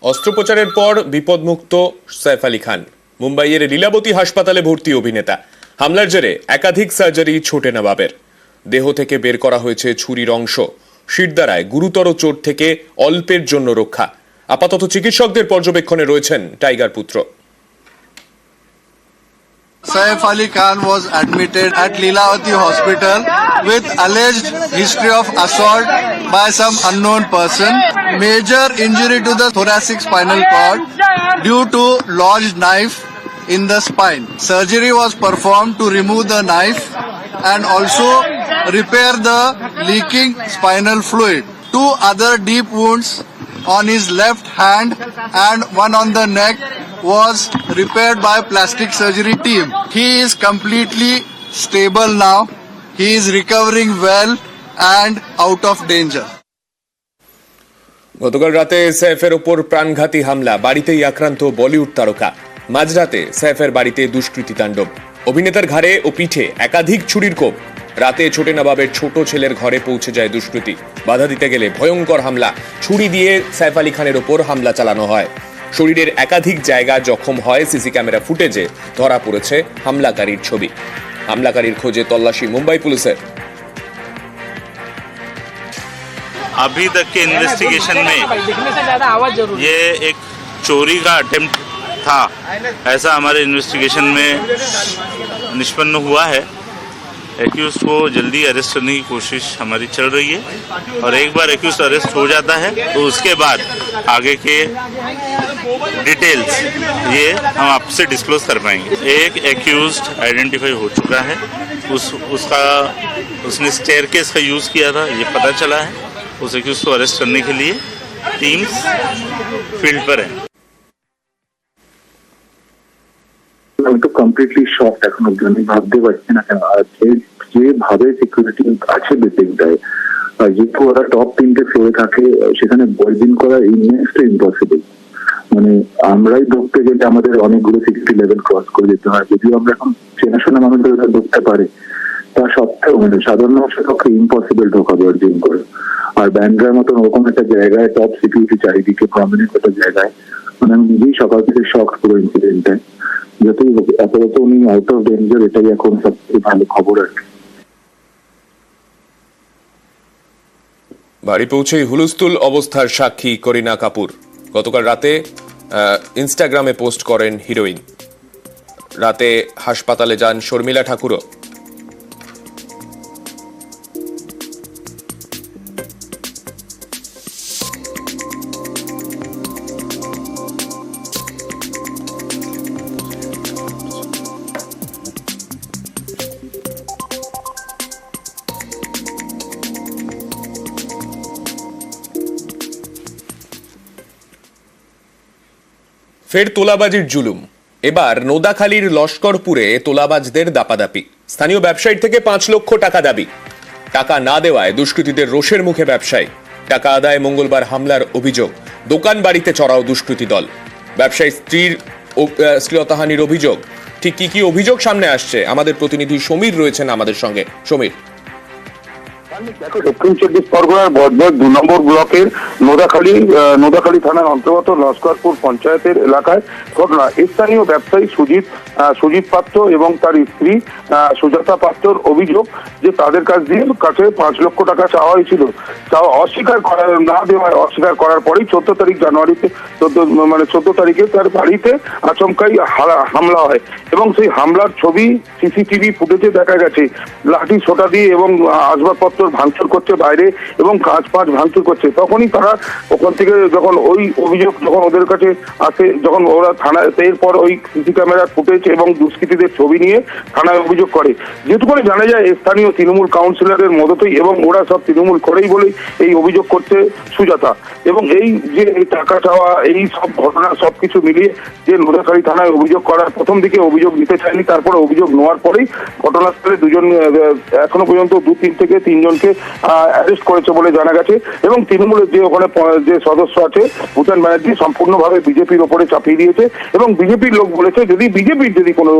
অস্ত্রোপচারের পর বিপদমুক্ত সৈফ আলী খান। মুম্বাইয়ের লীলাবতী হাসপাতালে ভর্তি অভিনেতা। হামলার জেরে একাধিক সার্জারি ছোটে নবাবের। দেহ থেকে বের করা হয়েছে ছুরির অংশ। শিরদাঁড়ায় গুরুতর চোট থেকে অল্পের জন্য রক্ষা। আপাতত চিকিৎসকদের পর্যবেক্ষণে রয়েছেন টাইগার পুত্র। Saif Ali Khan was admitted at Leelavati Hospital with alleged history of assault by some unknown person, major injury to the thoracic spinal cord due to lodged knife in the spine. Surgery was performed to remove the knife and also repair the leaking spinal fluid. Two other deep wounds on his left hand and one on the neck was repaired by plastic surgery team. He is completely stable now. He is recovering well and out of danger. গতকাল রাতে সৈফের ওপর প্রাণঘাতী হামলা। বাড়িতেই আক্রান্ত বলিউড তারকা। মাঝরাতে সৈফের বাড়িতে দুষ্কৃতী তাণ্ডব। অভিনেতার ঘাড়ে ও পিঠে একাধিক ছুরির কোপ। রাতে ছোটে নবাবের ছোট ছেলের ঘরে পৌঁছে যায় দুষ্কৃতী। বাধা দিতে গেলে ভয়ঙ্কর হামলা। ছুরি দিয়ে সৈফ আলী খানের ওপর হামলা চালানো হয়। শরীরের একাধিক জায়গা জখম হয়। সিসি ক্যামেরা ফুটেজে ধরা পড়েছে হামলাকারীর ছবি। হামলাকারীর খোঁজে তল্লাশি মুম্বাই পুলিশের। अभी तक के इन्वेस्टिगेशन में ये एक चोरी का अटेम्प्ट था, ऐसा हमारे इन्वेस्टिगेशन में निष्पन्न हुआ है। एक्यूज को जल्दी अरेस्ट करने की कोशिश हमारी चल रही है और एक बार एक्यूज अरेस्ट हो जाता है तो उसके बाद आगे के डिटेल्स ये हम आपसे डिस्क्लोज कर पाएंगे। एक एक्यूज्ड आइडेंटिफाई हो चुका है, उसने स्टेयरकेस का यूज़ किया था, ये पता चला है। उस एक्यूज को अरेस्ट करने के लिए टीम्स फील्ड पर है। আমি তো কমপ্লিটলি শক এখন অব্দি। আমি ভাবতে পারছি না কেন যেভাবে সিকিউরিটি আছে বিল্ডিংটায়, যেহেতু ওরা টপ 3টে ফ্লোরে থাকে, সেখানে বয়জিং করা ইনমেন্সলি ইম্পসিবল। মানে আমরাই ঢুকতে গেলে আমাদের অনেকগুলো সিকিউরিটি লেভেল ক্রস করে যেতে হয়। যদিও আমরা এখন চেনাশোনা মানুষদের ওরা ঢুকতে পারে, তা সত্ত্বেও মানে সাধারণ মানুষের পক্ষে ইম্পসিবল ঢোকা বয়জিং করে। আর ব্যান্ড্রার মতন ওরকম একটা জায়গায় টপ সিকিউরিটি চারিদিকে প্রমিনেন্ট একটা জায়গায়, মানে আমি নিজেই সকাল থেকে শক পুরো ইনসিডেন্টটায়। যতই আপাতত উনি আউট অফ ডেঞ্জার, এটাই এখন সবচেয়ে ভালো খবর আর কি। বাড়ি পৌঁছেই হুলস্থুল অবস্থার সাক্ষী করিনা কাপুর। গতকাল রাতে ইনস্টাগ্রামে পোস্ট করেন হিরোইন। রাতে হাসপাতালে যান শর্মিলা ঠাকুরও। ফের তোলাবাজির জুলুম। এবার নোদাখালীর লস্করপুরে তোলাবাজদের দাপাদাপি। স্থানীয় ব্যবসায়ীর থেকে 5 লক্ষ টাকা দাবি। টাকা না দেওয়ায় দুষ্কৃতীদের রোষের মুখে ব্যবসায়ী। টাকা আদায় মঙ্গলবার হামলার অভিযোগ। দোকান বাড়িতে চড়াও দুষ্কৃতী দল। ব্যবসায়ী স্ত্রীর শ্লীলতাহানির অভিযোগ। ঠিক কি অভিযোগ সামনে আসছে, আমাদের প্রতিনিধি সমীর রয়েছেন আমাদের সঙ্গে। সমীর, দক্ষিণ 24 পরগনার বজবজ 2 নম্বর ব্লকের নোদাখালী থানার অন্তর্গত লস্করপুর পঞ্চায়েতের এলাকায় ঘটনা। স্থানীয় ব্যবসায়ী সুজিত পাত্র এবং তার স্ত্রী সুজাতা পাত্রর অভিযোগ যে তাদের কাছে 5 লক্ষ টাকা চাওয়া হয়েছিল। অস্বীকার করার পরেই 14 তারিখ জানুয়ারিতে 14 তারিখে তার বাড়িতে আচমকাই হামলা হয় এবং সেই হামলার ছবি সিসিটিভি ফুটেজে দেখা গেছে। লাঠি সোটা দিয়ে এবং আসবাবপত্র ভাঙচুর করছে বাইরে এবং কাঁচ ভাঙচুর করছে। তখনই তারা ওখান থেকে যখন ওই অভিযোগ যখন ওদের কাছে আসে, যখন ওরা থানায়, এরপর ওই সিসি ক্যামেরার ফুটেজ এবং দুষ্কৃতীদের ছবি নিয়ে থানায় অভিযোগ করে। যেটুকুনি জানা যায় স্থানীয় তৃণমূল কাউন্সিলরের মদতেই এবং ওরা সব তৃণমূল করেই বলেই এই অভিযোগ করছে সুজাতা। এবং এই যে টাকা চাওয়া, এই সব ঘটনা সবকিছু মিলিয়ে যে নোদাখালী থানায় অভিযোগ করার প্রথম দিকে অভিযোগ নিতে চায়নি, তারপরে অভিযোগ নেওয়ার পরেই ঘটনাস্থলে এখনো পর্যন্ত 2 থেকে 3 জনকে অ্যারেস্ট করেছে বলে জানা গেছে। এবং তৃণমূলের যে ওখানে যে সদস্য আছে ভূটান ব্যানার্জি সম্পূর্ণভাবে বিজেপির ওপরে চাপিয়ে দিয়েছে এবং বিজেপির লোক বলেছে যদি বিজেপির কোনো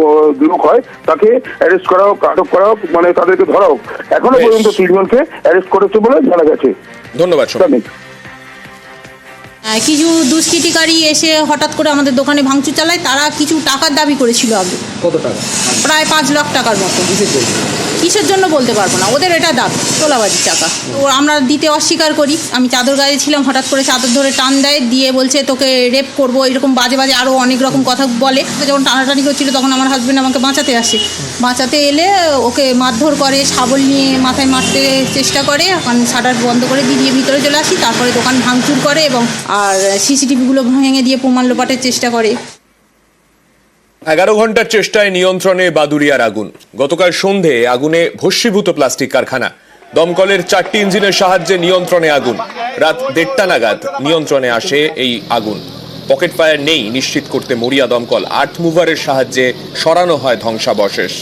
লোক হয় তাকে অ্যারেস্ট করা হোক, আটক করা হোক, মানে তাদেরকে ধরা হোক। এখনো পর্যন্ত 3 জনকে অ্যারেস্ট করেছে বলে জানা গেছে। ধন্যবাদ। কিছু দুষ্কৃতিকারী এসে হঠাৎ করে আমাদের দোকানে ভাঙচুর চালায়, তারা কিছু টাকার দাবি করেছিল আগে। কত টাকা? প্রায় 5 লাখ টাকার মতো। কিসের জন্য বলতে পারবো না, ওদের এটা দাবি তোলাবাজির টাকা। তো আমরা দিতে অস্বীকার করি। আমি চাদর গায়ে ছিলাম, হঠাৎ করে চাদর ধরে টান দেয়, দিয়ে বলছে তোকে রেপ করবো, এরকম বাজে বাজে আরও অনেক রকম কথা বলে। যখন টানাটানি করছিল তখন আমার হাজব্যান্ড আমাকে বাঁচাতে আসে। বাঁচাতে এলে ওকে মারধর করে, শাবল নিয়ে মাথায় মারতে চেষ্টা করে। শাটার বন্ধ করে দিয়ে ভিতরে চলে আসি, তারপরে দোকান ভাঙচুর করে এবং আর সিসিটিভিগুলো ভেঙে দিয়ে প্রমাণ লোপাটের চেষ্টা করে। 11 ঘন্টার চেষ্টায় নিয়ন্ত্রণে বাদুড়িয়ার আগুন। গতকাল সন্ধে আগুনে ভস্মীভূত প্লাস্টিক কারখানা। দমকলের 4টি ইঞ্জিনের সাহায্যে নিয়ন্ত্রণে আগুন। রাত 1:30 নাগাদ নিয়ন্ত্রণে আসে এই আগুন। পকেট ফায়ার নেই নিশ্চিত করতে মরিয়া দমকল 8 মুভারের সাহায্যে সরানো হয় ধ্বংসাবশেষ।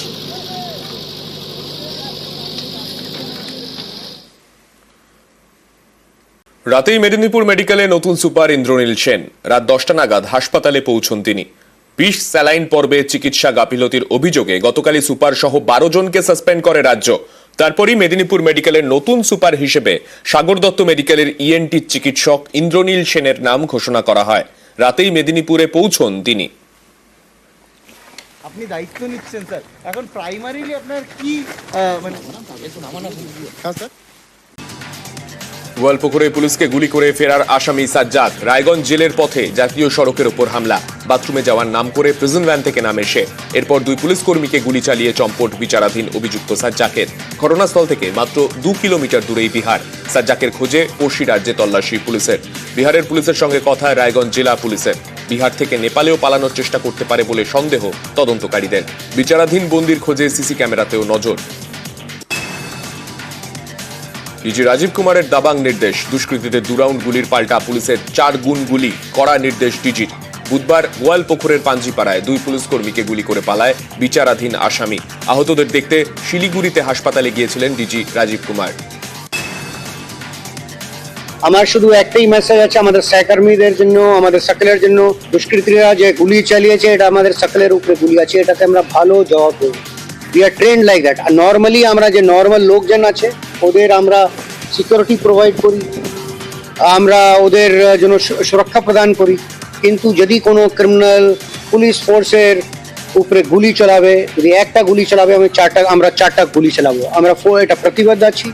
রাতেই মেদিনীপুর মেডিকেলে নতুন সুপার ইন্দ্রনীল সেন। রাত 10টা নাগাদ হাসপাতালে পৌঁছন তিনি। বিষ স্যালাইন পর্বে চিকিৎসা গাফিলতির অভিযোগে গতকালই সুপার সহ 12 জনকে সাসপেন্ড করে রাজ্য। তারপরই মেদিনীপুর মেডিকেলের নতুন সুপার হিসেবে সাগর দত্ত মেডিকেলের ইএনটি চিকিৎসক ইন্দ্রনীল সেনের নাম ঘোষণা করা হয়। রাতেই মেদিনীপুরে পৌঁছন তিনি। আপনি দায়িত্ব নিচ্ছেন স্যার, এখন প্রাইমারিলি আপনার কি মানে স্যার গোয়ালপুকুরে পুলিশকে গুলি করে ফেরার আসামি সাজ্জাদ। রায়গঞ্জ জেলের পথে জাতীয় সড়কের ওপর হামলা। বাথরুমে যাওয়ার নাম করে প্রিজন ভ্যান থেকে নামে সে। এরপর 2 পুলিশ কর্মীকে গুলি চালিয়ে চম্পট বিচারাধীন অভিযুক্ত সাজ্জাকের। ঘটনাস্থল থেকে মাত্র 2 কিলোমিটার দূরেই বিহার। সাজ্জাকের খোঁজে পড়শি রাজ্যে তল্লাশি পুলিশের। বিহারের পুলিশের সঙ্গে কথা রায়গঞ্জ জেলা পুলিশের। বিহার থেকে নেপালেও পালানোর চেষ্টা করতে পারে বলে সন্দেহ তদন্তকারীদের। বিচারাধীন বন্দির খোঁজে সিসি ক্যামেরাতেও নজর। ডিজি রাজীব কুমারের দাবাং নির্দেশ। দুষ্কৃতীদের 2 রাউন্ড গুলির পাল্টা পুলিশের 4 গুণ গুলি। কড়া নির্দেশ ডিজির। বুধবার গোয়ালপুকুরের পাঞ্জিপাড়ায় 2 পুলিশ কর্মীকে গুলি করে পালায় বিচারাধীন আসামি। আহতদের দেখতে শিলিগুড়িতে হাসপাতালে গিয়েছিলেন ডিজি রাজীব কুমার। আমার শুধু একটাই মেসেজ আছে আমাদের সহকর্মীদের জন্য, আমাদের সকলের জন্য। দুষ্কৃতীরা যে গুলি চালিয়েছে এটা আমাদের সকলের উপরে গুলি আছে, এটাতে আমরা ভালো জবাব দেব। We are trained like that. আর নর্মালি আমরা যে নর্মাল লোকজন আছে ওদের আমরা সিকিউরিটি প্রোভাইড করি, আমরা ওদের জন্য সুরক্ষা প্রদান করি। কিন্তু যদি কোনো ক্রিমিনাল পুলিশ ফোর্সের উপরে গুলি চালাবে, যদি একটা গুলি চালাবে আমরা চারটা গুলি চালাবো। আমরা এটা প্রতিবদ্ধ আছি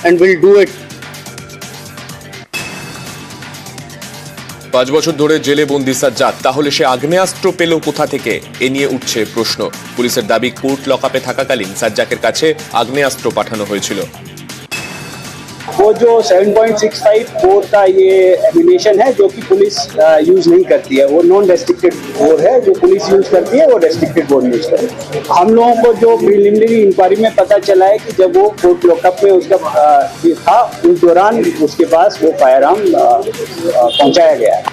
অ্যান্ড উইল ডু ইট। 5 বছর ধরে জেলে বন্দি সাজ্জাদ, তাহলে সে আগ্নেয়াস্ত্র পেল কোথা থেকে? এ নিয়ে উঠছে প্রশ্ন। পুলিশের দাবি কোর্ট লকআপে থাকাকালীন সাজ্জাকের কাছে আগ্নেয়াস্ত্র পাঠানো হয়েছিল। वो जो 7.65 बोर का ये एमिनेशन है जो कि पुलिस यूज नहीं करती है, वो नॉन रेस्ट्रिक्टेड बोर है। जो पुलिस यूज करती है वो रेस्ट्रिक्टेड बोर यूज करती है। हम लोगों को जो प्रिलिमिनरी इंक्वायरी में पता चला है कि जब वो कोर्ट लॉकअप में उसका था, उस दौरान उसके पास वो फायर आर्म पहुंचाया गया है।